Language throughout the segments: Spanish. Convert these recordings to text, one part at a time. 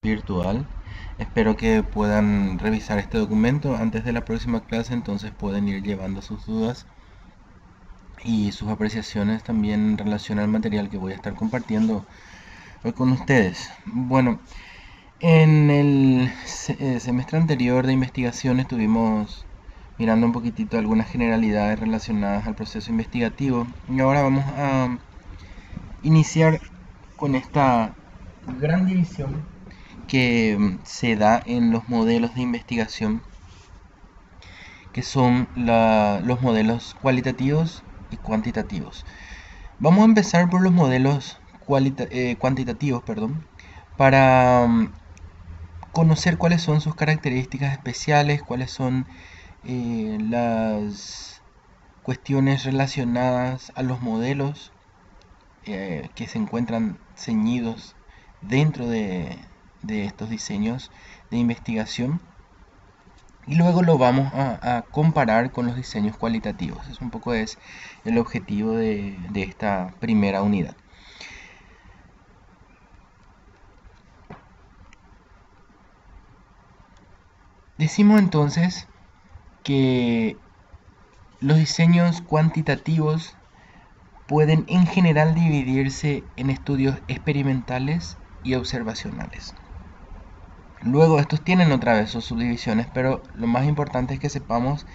virtual. Espero que puedan revisar este documento antes de la próxima clase, entonces pueden ir llevando sus dudas y sus apreciaciones también en relación al material que voy a estar compartiendo hoy con ustedes. Bueno, en el semestre anterior de investigación estuvimos mirando un poquitito algunas generalidades relacionadas al proceso investigativo y ahora vamos a iniciar con esta gran división que se da en los modelos de investigación, que son los modelos cualitativos y cuantitativos. Vamos a empezar por los modelos cuantitativos, para conocer cuáles son sus características especiales, cuáles son las cuestiones relacionadas a los modelos que se encuentran ceñidos dentro de estos diseños de investigación, y luego lo vamos a comparar con los diseños cualitativos. Es un poco el objetivo de esta primera unidad. Decimos entonces que los diseños cuantitativos pueden en general dividirse en estudios experimentales y observacionales. Luego estos tienen otra vez sus subdivisiones, pero lo más importante es que sepamos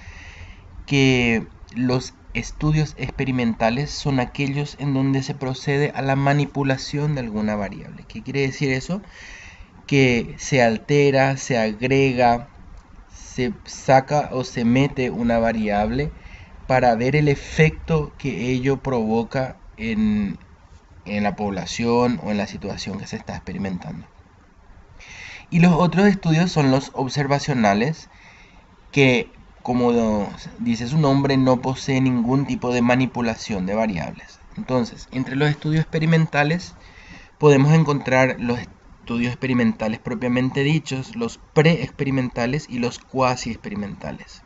que los estudios experimentales son aquellos en donde se procede a la manipulación de alguna variable. ¿Qué quiere decir eso? Que se altera, se agrega, se saca o se mete una variable para ver el efecto que ello provoca en la población o en la situación que se está experimentando. Y los otros estudios son los observacionales, que, como dice su nombre, no posee ningún tipo de manipulación de variables. Entonces, entre los estudios experimentales podemos encontrar los estudios experimentales propiamente dichos, los preexperimentales y los cuasi experimentales.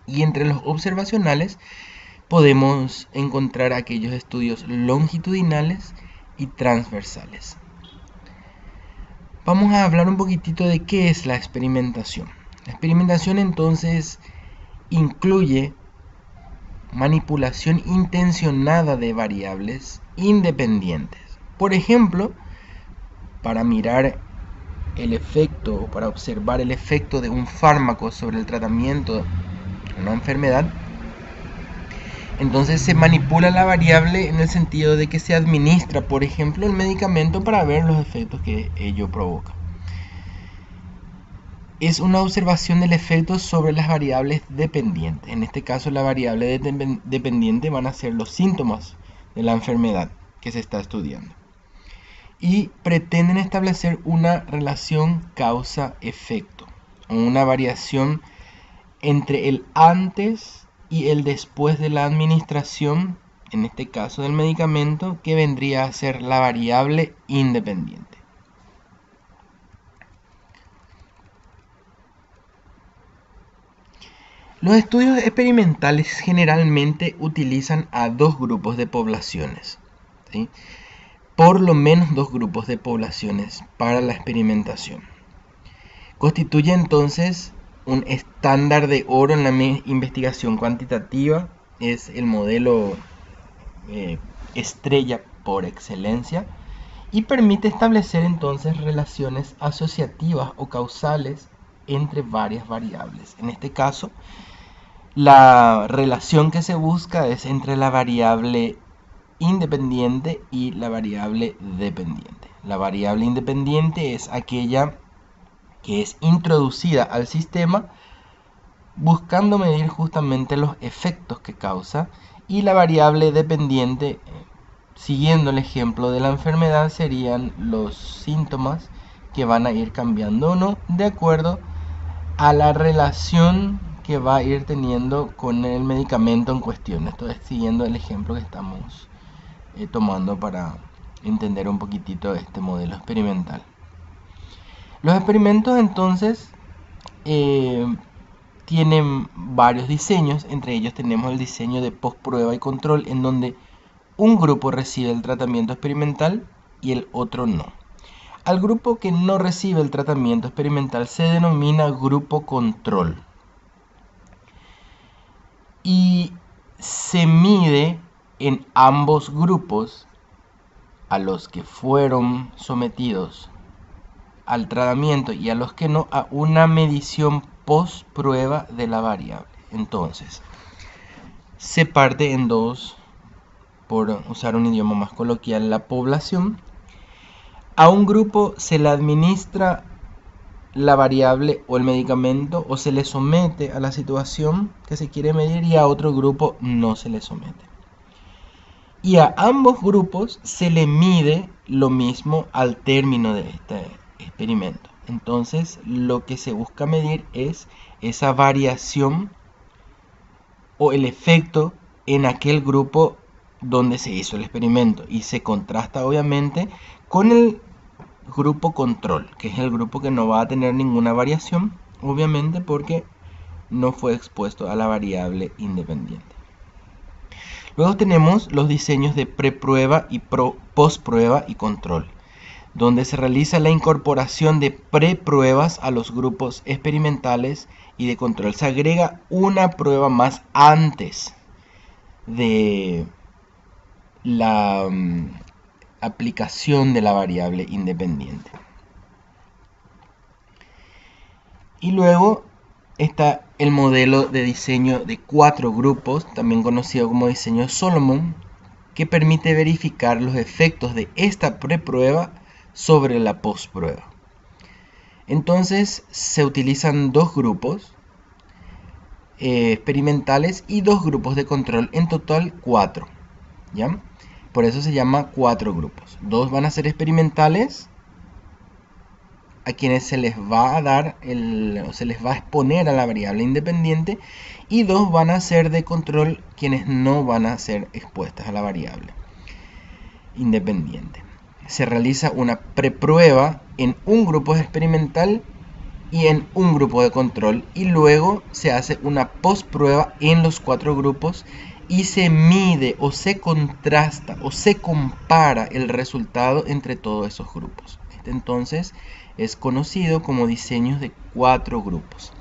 Y entre los observacionales podemos encontrar aquellos estudios longitudinales y transversales. Vamos a hablar un poquitito de qué es la experimentación. La experimentación entonces incluye manipulación intencionada de variables independientes. Por ejemplo, para mirar el efecto o para observar el efecto de un fármaco sobre el tratamiento de una enfermedad, entonces se manipula la variable en el sentido de que se administra, por ejemplo, el medicamento para ver los efectos que ello provoca. Es una observación del efecto sobre las variables dependientes. En este caso, la variable dependiente van a ser los síntomas de la enfermedad que se está estudiando. Y pretenden establecer una relación causa-efecto, o una variación entre el antes y el después de la administración, en este caso del medicamento, que vendría a ser la variable independiente. Los estudios experimentales generalmente utilizan a dos grupos de poblaciones, ¿sí? Por lo menos dos grupos de poblaciones para la experimentación. Constituye entonces un estándar de oro en la investigación cuantitativa, es el modelo estrella por excelencia, y permite establecer entonces relaciones asociativas o causales entre varias variables. En este caso, la relación que se busca es entre la variable independiente y la variable dependiente. La variable independiente es aquella que es introducida al sistema buscando medir justamente los efectos que causa, y la variable dependiente, siguiendo el ejemplo de la enfermedad, serían los síntomas que van a ir cambiando o no de acuerdo a la relación que va a ir teniendo con el medicamento en cuestión. Esto es siguiendo el ejemplo que estamos tomando para entender un poquitito este modelo experimental. Los experimentos entonces tienen varios diseños. Entre ellos tenemos el diseño de post-prueba y control, en donde un grupo recibe el tratamiento experimental y el otro no. Al grupo que no recibe el tratamiento experimental se denomina grupo control. Y se mide en ambos grupos, a los que fueron sometidos al tratamiento y a los que no, a una medición post prueba de la variable. Entonces, se parte en dos, por usar un idioma más coloquial, la población. A un grupo se le administra la variable o el medicamento o se le somete a la situación que se quiere medir, y a otro grupo no se le somete. Y a ambos grupos se le mide lo mismo al término de este experimento. Entonces, lo que se busca medir es esa variación o el efecto en aquel grupo donde se hizo el experimento, y se contrasta obviamente con el grupo control, que es el grupo que no va a tener ninguna variación, obviamente porque no fue expuesto a la variable independiente. Luego tenemos los diseños de preprueba y postprueba y control, donde se realiza la incorporación de prepruebas a los grupos experimentales y de control. Se agrega una prueba más antes de la aplicación de la variable independiente. Y luego está el modelo de diseño de 4 grupos, también conocido como diseño Solomon, que permite verificar los efectos de esta preprueba sobre la postprueba. Entonces se utilizan 2 grupos experimentales y 2 grupos de control, en total 4, ¿ya? Por eso se llama 4 grupos. 2 van a ser experimentales, a quienes se les va a dar o se les va a exponer a la variable independiente, y 2 van a ser de control, quienes no van a ser expuestas a la variable independiente. Se realiza una preprueba en un grupo experimental y en un grupo de control, y luego se hace una postprueba en los 4 grupos y se mide o se contrasta o se compara el resultado entre todos esos grupos. Entonces es conocido como diseños de 4 grupos.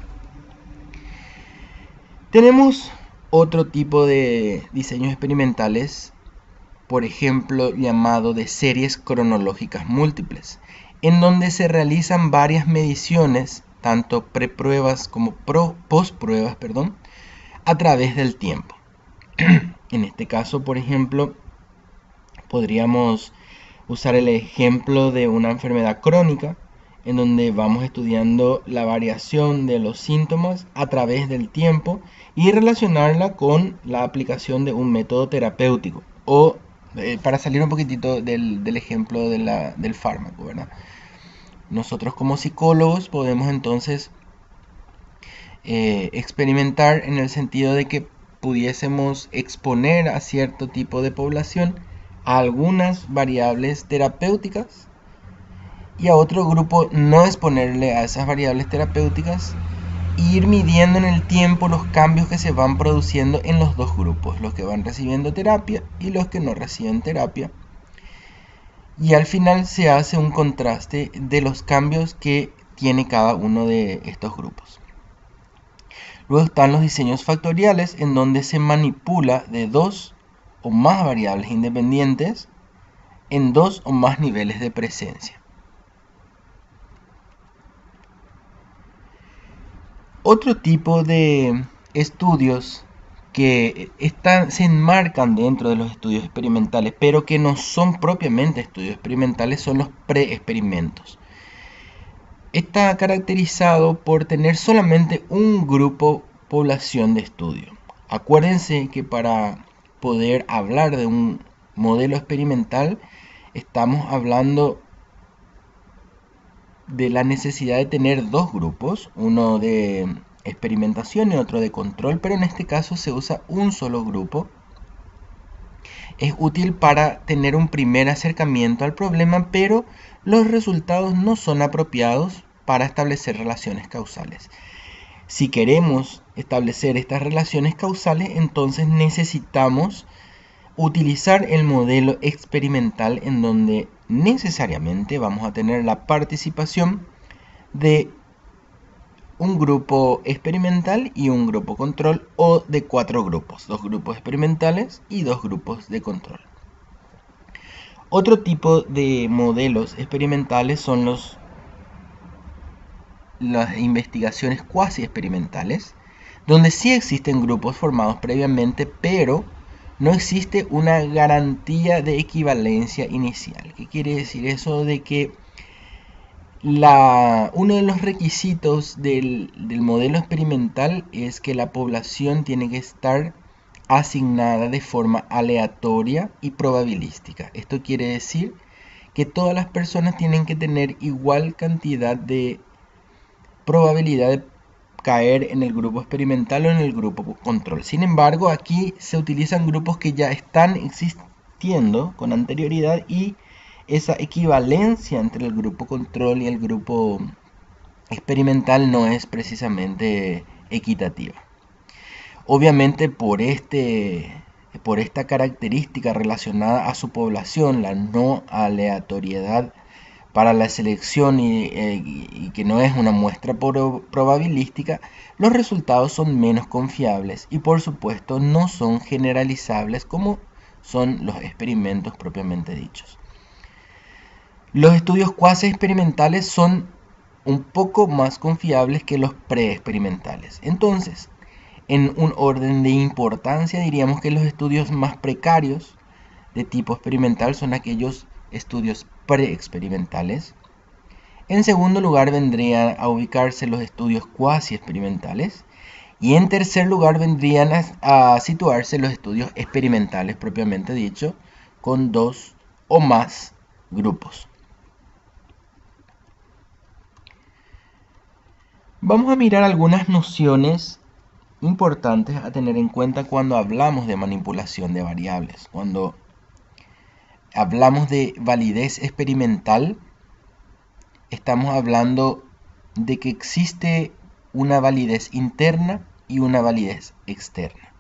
Tenemos otro tipo de diseños experimentales, por ejemplo, llamado de series cronológicas múltiples, en donde se realizan varias mediciones, tanto prepruebas como postpruebas, a través del tiempo. En este caso, por ejemplo, podríamos usar el ejemplo de una enfermedad crónica, en donde vamos estudiando la variación de los síntomas a través del tiempo y relacionarla con la aplicación de un método terapéutico, o para salir un poquitito del ejemplo del fármaco, ¿verdad? Nosotros como psicólogos podemos entonces experimentar en el sentido de que pudiésemos exponer a cierto tipo de población a algunas variables terapéuticas, y a otro grupo no exponerle a esas variables terapéuticas, e ir midiendo en el tiempo los cambios que se van produciendo en los dos grupos, los que van recibiendo terapia y los que no reciben terapia. Y al final se hace un contraste de los cambios que tiene cada uno de estos grupos. Luego están los diseños factoriales, en donde se manipula de 2 o más variables independientes en 2 o más niveles de presencia. Otro tipo de estudios que se enmarcan dentro de los estudios experimentales, pero que no son propiamente estudios experimentales, son los preexperimentos. Está caracterizado por tener solamente un grupo población de estudio. Acuérdense que para poder hablar de un modelo experimental estamos hablando de la necesidad de tener 2 grupos, uno de experimentación y otro de control, pero en este caso se usa un solo grupo. Es útil para tener un primer acercamiento al problema, pero los resultados no son apropiados para establecer relaciones causales. Si queremos establecer estas relaciones causales, entonces necesitamos utilizar el modelo experimental, en donde necesariamente vamos a tener la participación de un grupo experimental y un grupo control, o de 4 grupos, 2 grupos experimentales y 2 grupos de control. Otro tipo de modelos experimentales son las investigaciones cuasi experimentales, donde sí existen grupos formados previamente, pero no existe una garantía de equivalencia inicial. ¿Qué quiere decir eso? De que uno de los requisitos del modelo experimental es que la población tiene que estar asignada de forma aleatoria y probabilística. Esto quiere decir que todas las personas tienen que tener igual cantidad de probabilidad de caer en el grupo experimental o en el grupo control. Sin embargo, aquí se utilizan grupos que ya están existiendo con anterioridad, y esa equivalencia entre el grupo control y el grupo experimental no es precisamente equitativa. Obviamente por esta característica relacionada a su población, la no aleatoriedad para la selección y que no es una muestra probabilística, los resultados son menos confiables y por supuesto no son generalizables como son los experimentos propiamente dichos. Los estudios cuasi experimentales son un poco más confiables que los preexperimentales. Entonces, en un orden de importancia, diríamos que los estudios más precarios de tipo experimental son aquellos estudios preexperimentales. En segundo lugar vendrían a ubicarse los estudios cuasi experimentales. Y en tercer lugar vendrían a situarse los estudios experimentales propiamente dicho, con 2 o más grupos. Vamos a mirar algunas nociones importantes a tener en cuenta cuando hablamos de manipulación de variables. Cuando hablamos de validez experimental, estamos hablando de que existe una validez interna y una validez externa.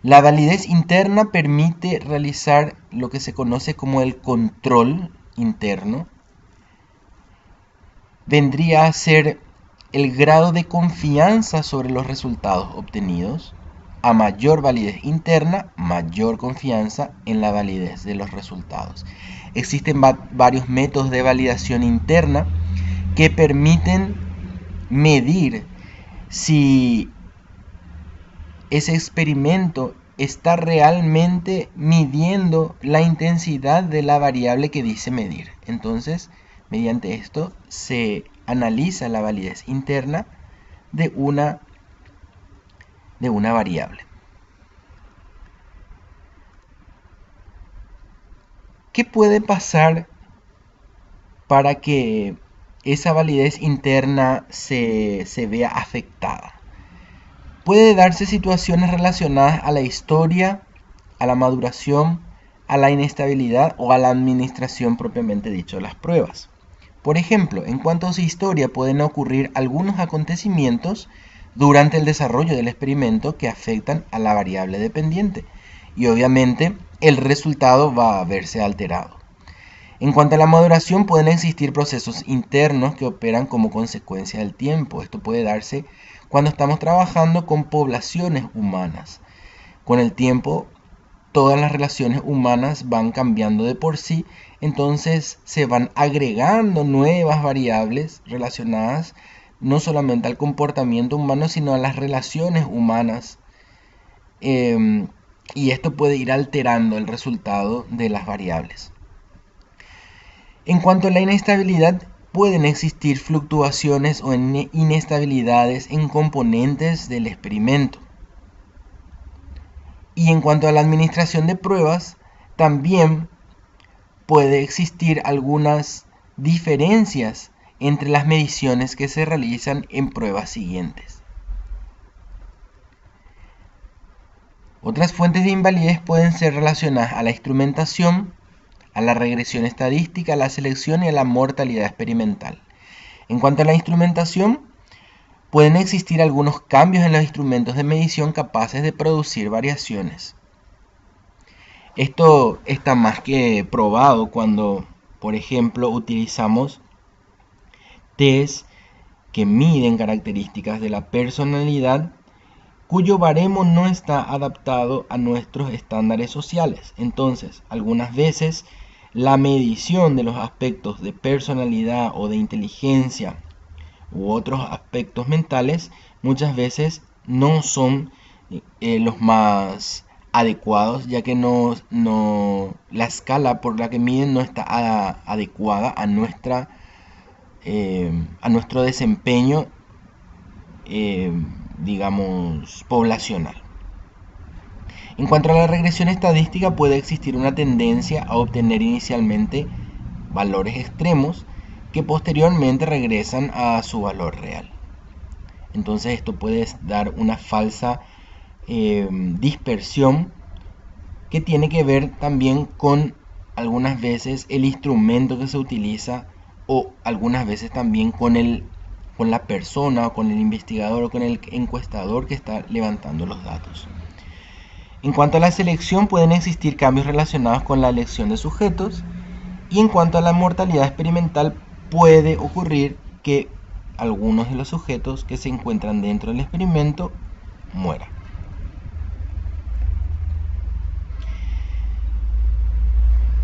La validez interna permite realizar lo que se conoce como el control interno. Vendría a ser el grado de confianza sobre los resultados obtenidos. A mayor validez interna, mayor confianza en la validez de los resultados. Existen varios métodos de validación interna que permiten medir si ese experimento está realmente midiendo la intensidad de la variable que dice medir. Entonces, mediante esto se analiza la validez interna de una variable. ¿Qué puede pasar para que esa validez interna se vea afectada? Puede darse situaciones relacionadas a la historia, a la maduración, a la inestabilidad o a la administración propiamente dicho de las pruebas. Por ejemplo, en cuanto a su historia, pueden ocurrir algunos acontecimientos durante el desarrollo del experimento que afectan a la variable dependiente, y obviamente el resultado va a verse alterado. En cuanto a la maduración, pueden existir procesos internos que operan como consecuencia del tiempo. Esto puede darse cuando estamos trabajando con poblaciones humanas. Con el tiempo, todas las relaciones humanas van cambiando de por sí, entonces se van agregando nuevas variables relacionadas no solamente al comportamiento humano, sino a las relaciones humanas. Y esto puede ir alterando el resultado de las variables. En cuanto a la inestabilidad, pueden existir fluctuaciones o inestabilidades en componentes del experimento. Y en cuanto a la administración de pruebas, también puede existir algunas diferencias entre las mediciones que se realizan en pruebas siguientes. Otras fuentes de invalidez pueden ser relacionadas a la instrumentación, a la regresión estadística, a la selección y a la mortalidad experimental. En cuanto a la instrumentación, pueden existir algunos cambios en los instrumentos de medición capaces de producir variaciones. Esto está más que probado cuando Por ejemplo, utilizamos test que miden características de la personalidad cuyo baremo no está adaptado a nuestros estándares sociales. Entonces, algunas veces la medición de los aspectos de personalidad o de inteligencia u otros aspectos mentales muchas veces no son los más adecuados, ya que la escala por la que miden no está adecuada a nuestro desempeño, digamos, poblacional. En cuanto a la regresión estadística, puede existir una tendencia a obtener inicialmente valores extremos que posteriormente regresan a su valor real. Entonces esto puede dar una falsa dispersión que tiene que ver también con algunas veces el instrumento que se utiliza o algunas veces también con la persona o con el investigador o con el encuestador que está levantando los datos. En cuanto a la selección, pueden existir cambios relacionados con la elección de sujetos, y en cuanto a la mortalidad experimental, puede ocurrir que algunos de los sujetos que se encuentran dentro del experimento mueran.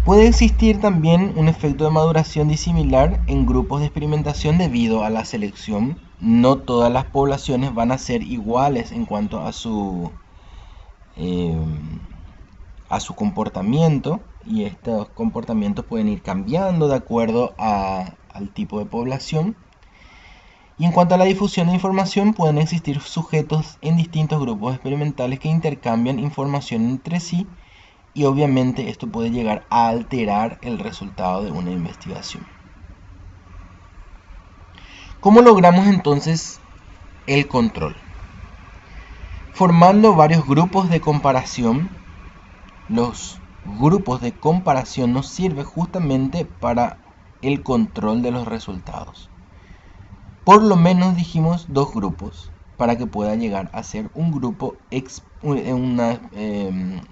Puede existir también un efecto de maduración disimilar en grupos de experimentación debido a la selección. No todas las poblaciones van a ser iguales en cuanto a su comportamiento, y estos comportamientos pueden ir cambiando de acuerdo al tipo de población. Y en cuanto a la difusión de información, pueden existir sujetos en distintos grupos experimentales que intercambian información entre sí, y obviamente esto puede llegar a alterar el resultado de una investigación. ¿Cómo logramos entonces el control? Formando varios grupos de comparación. Los grupos de comparación nos sirven justamente para el control de los resultados. Por lo menos dijimos 2 grupos para que pueda llegar a ser un grupo, una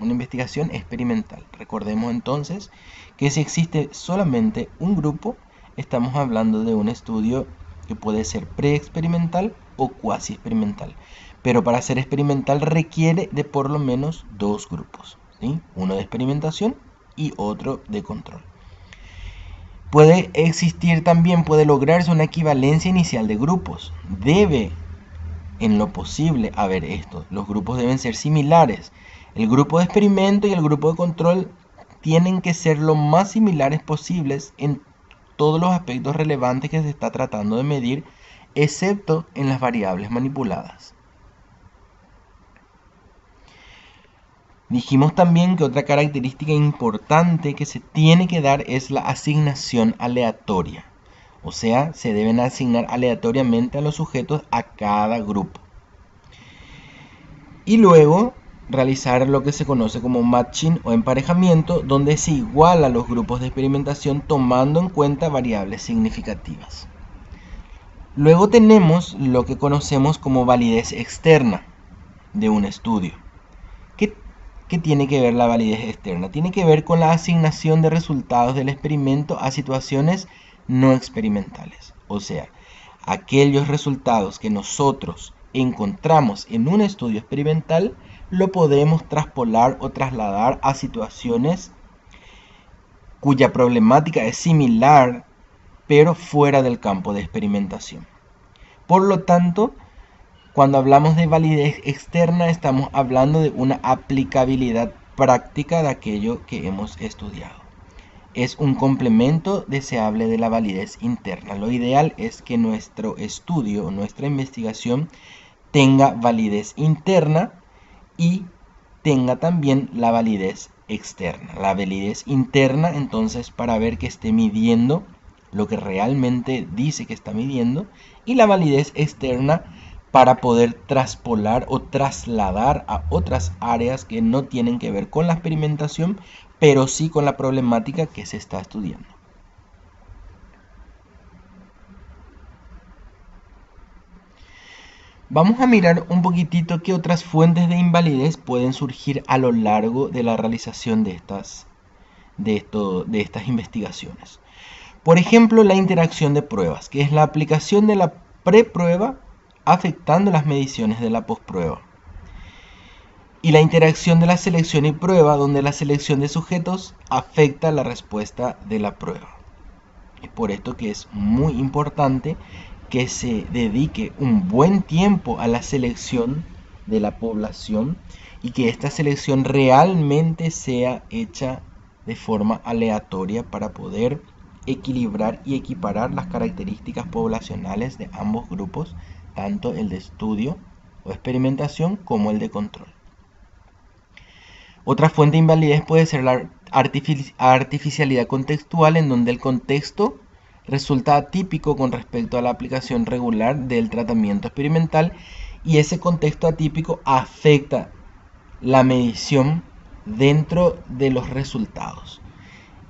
investigación experimental. Recordemos entonces que si existe solamente un grupo, estamos hablando de un estudio que puede ser preexperimental o cuasi experimental. Pero para ser experimental requiere de por lo menos 2 grupos, ¿sí? Uno de experimentación y otro de control. Puede existir también, puede lograrse una equivalencia inicial de grupos. Debe, en lo posible, haber esto. Los grupos deben ser similares. El grupo de experimento y el grupo de control tienen que ser lo más similares posibles en todos los aspectos relevantes que se está tratando de medir, excepto en las variables manipuladas. Dijimos también que otra característica importante que se tiene que dar es la asignación aleatoria. O sea, se deben asignar aleatoriamente a los sujetos a cada grupo. Y luego realizar lo que se conoce como matching o emparejamiento, donde se iguala los grupos de experimentación tomando en cuenta variables significativas. Luego tenemos lo que conocemos como validez externa de un estudio. ¿Qué tiene que ver la validez externa? Tiene que ver con la asignación de resultados del experimento a situaciones no experimentales. O sea, aquellos resultados que nosotros encontramos en un estudio experimental lo podemos traspolar o trasladar a situaciones cuya problemática es similar, pero fuera del campo de experimentación. Por lo tanto, cuando hablamos de validez externa, estamos hablando de una aplicabilidad práctica de aquello que hemos estudiado. Es un complemento deseable de la validez interna. Lo ideal es que nuestro estudio, nuestra investigación, tenga validez interna y tenga también la validez externa. La validez interna, entonces, para ver que esté midiendo lo que realmente dice que está midiendo, y la validez externa para poder traspolar o trasladar a otras áreas que no tienen que ver con la experimentación, pero sí con la problemática que se está estudiando. Vamos a mirar un poquitito qué otras fuentes de invalidez pueden surgir a lo largo de la realización de de estas investigaciones. Por ejemplo, la interacción de pruebas, que es la aplicación de la preprueba afectando las mediciones de la postprueba. Y la interacción de la selección y prueba, donde la selección de sujetos afecta la respuesta de la prueba. Es por esto que es muy importante que se dedique un buen tiempo a la selección de la población y que esta selección realmente sea hecha de forma aleatoria para poder equilibrar y equiparar las características poblacionales de ambos grupos, tanto el de estudio o experimentación como el de control. Otra fuente de invalidez puede ser la artificialidad contextual, en donde el contexto resulta atípico con respecto a la aplicación regular del tratamiento experimental y ese contexto atípico afecta la medición dentro de los resultados.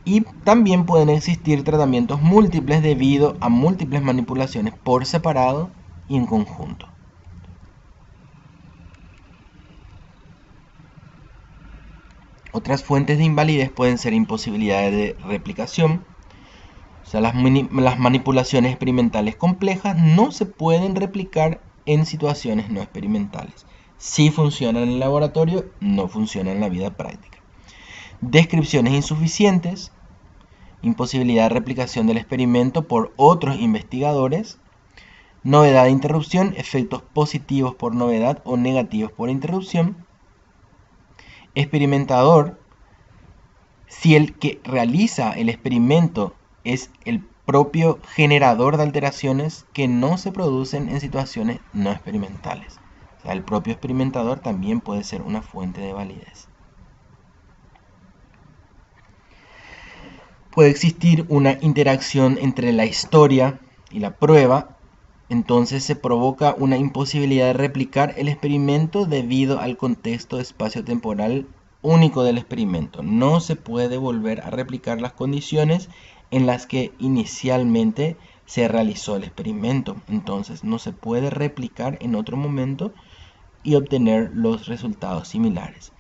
Y también pueden existir tratamientos múltiples debido a múltiples manipulaciones por separado y en conjunto. Otras fuentes de invalidez pueden ser imposibilidades de replicación. O sea, las manipulaciones experimentales complejas no se pueden replicar en situaciones no experimentales. Sí funcionan en el laboratorio, no funcionan en la vida práctica. Descripciones insuficientes, imposibilidad de replicación del experimento por otros investigadores, novedad de interrupción, efectos positivos por novedad o negativos por interrupción, experimentador, si el que realiza el experimento es el propio generador de alteraciones que no se producen en situaciones no experimentales. O sea, el propio experimentador también puede ser una fuente de validez. Puede existir una interacción entre la historia y la prueba, entonces se provoca una imposibilidad de replicar el experimento debido al contexto espacio-temporal único del experimento. No se puede volver a replicar las condiciones en las que inicialmente se realizó el experimento. Entonces no se puede replicar en otro momento y obtener los resultados similares.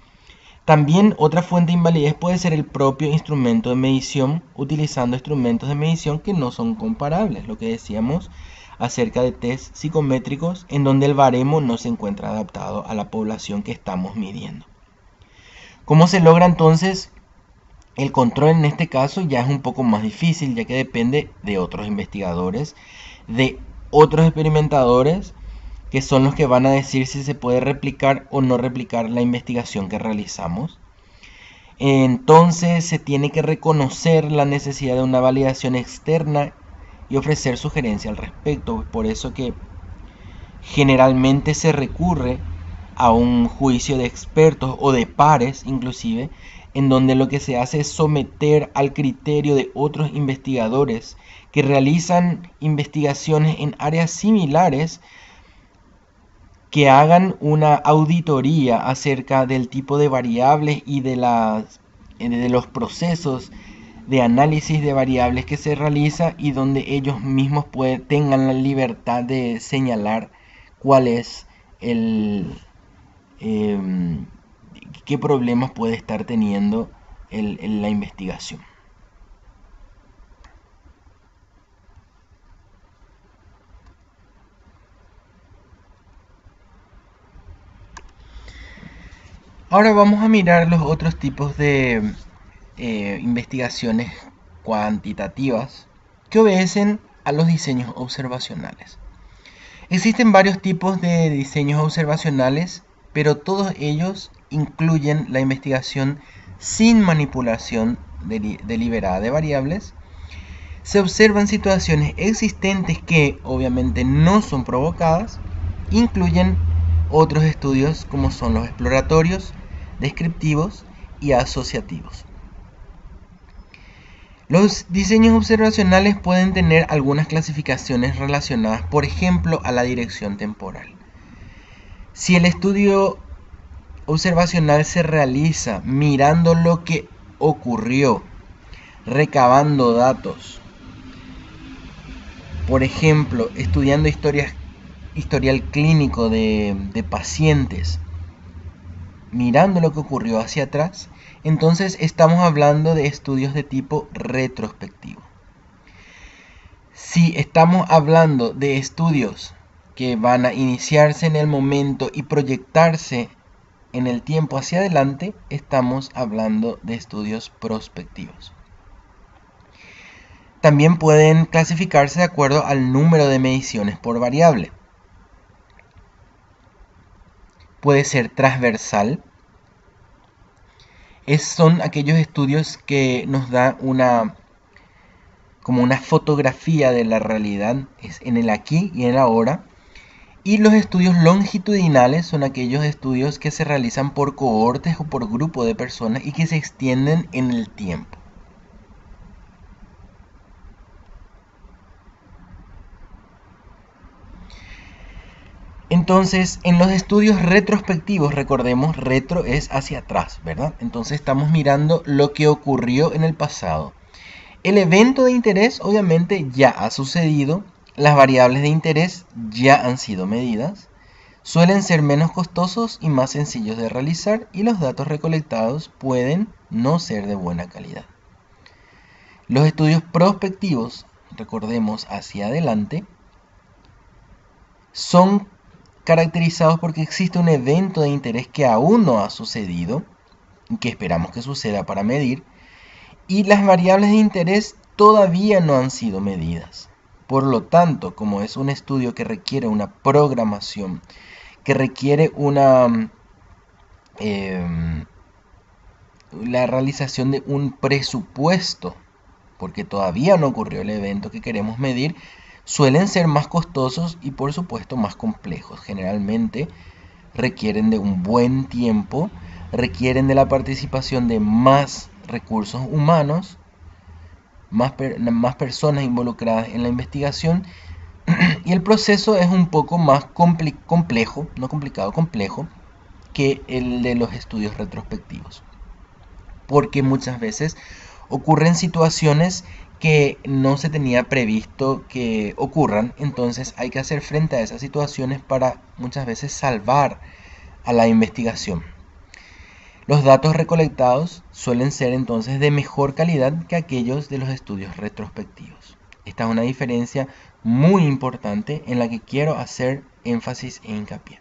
También otra fuente de invalidez puede ser el propio instrumento de medición, utilizando instrumentos de medición que no son comparables, lo que decíamos acerca de test psicométricos en donde el baremo no se encuentra adaptado a la población que estamos midiendo. ¿Cómo se logra entonces el control? En este caso ya es un poco más difícil, ya que depende de otros investigadores, de otros experimentadores, que son los que van a decir si se puede replicar o no replicar la investigación que realizamos. Entonces se tiene que reconocer la necesidad de una validación externa y ofrecer sugerencia al respecto. Por eso que generalmente se recurre a un juicio de expertos o de pares inclusive, en donde lo que se hace es someter al criterio de otros investigadores que realizan investigaciones en áreas similares, que hagan una auditoría acerca del tipo de variables y de los procesos de análisis de variables que se realiza, y donde ellos mismos tengan la libertad de señalar cuál es qué problemas puede estar teniendo la investigación. Ahora vamos a mirar los otros tipos de investigaciones cuantitativas que obedecen a los diseños observacionales. Existen varios tipos de diseños observacionales, pero todos ellos incluyen la investigación sin manipulación deliberada de variables. Se observan situaciones existentes que obviamente no son provocadas. Incluyen otros estudios como son los exploratorios, descriptivos y asociativos. Los diseños observacionales pueden tener algunas clasificaciones relacionadas, por ejemplo, a la dirección temporal. Si el estudio observacional se realiza mirando lo que ocurrió, recabando datos, por ejemplo, estudiando historial clínico de pacientes, mirando lo que ocurrió hacia atrás, entonces estamos hablando de estudios de tipo retrospectivo. Si estamos hablando de estudios que van a iniciarse en el momento y proyectarse en el tiempo hacia adelante, estamos hablando de estudios prospectivos. También pueden clasificarse de acuerdo al número de mediciones por variable. Puede ser transversal. Son aquellos estudios que nos dan como una fotografía de la realidad, es en el aquí y en el ahora. Y los estudios longitudinales son aquellos estudios que se realizan por cohortes o por grupo de personas y que se extienden en el tiempo. Entonces, en los estudios retrospectivos, recordemos, retro es hacia atrás, ¿verdad? Entonces estamos mirando lo que ocurrió en el pasado. El evento de interés obviamente ya ha sucedido, las variables de interés ya han sido medidas, suelen ser menos costosos y más sencillos de realizar y los datos recolectados pueden no ser de buena calidad. Los estudios prospectivos, recordemos hacia adelante, son caracterizados porque existe un evento de interés que aún no ha sucedido y que esperamos que suceda para medir, y las variables de interés todavía no han sido medidas. Por lo tanto, como es un estudio que requiere una programación, que requiere la realización de un presupuesto, porque todavía no ocurrió el evento que queremos medir, suelen ser más costosos y por supuesto más complejos. Generalmente requieren de un buen tiempo, requieren de la participación de más recursos humanos, más personas involucradas en la investigación, y el proceso es un poco más complejo, no complicado, complejo, que el de los estudios retrospectivos. Porque muchas veces ocurren situaciones que no se tenía previsto que ocurran, entonces hay que hacer frente a esas situaciones para muchas veces salvar a la investigación. Los datos recolectados suelen ser entonces de mejor calidad que aquellos de los estudios retrospectivos. Esta es una diferencia muy importante en la que quiero hacer énfasis e hincapié.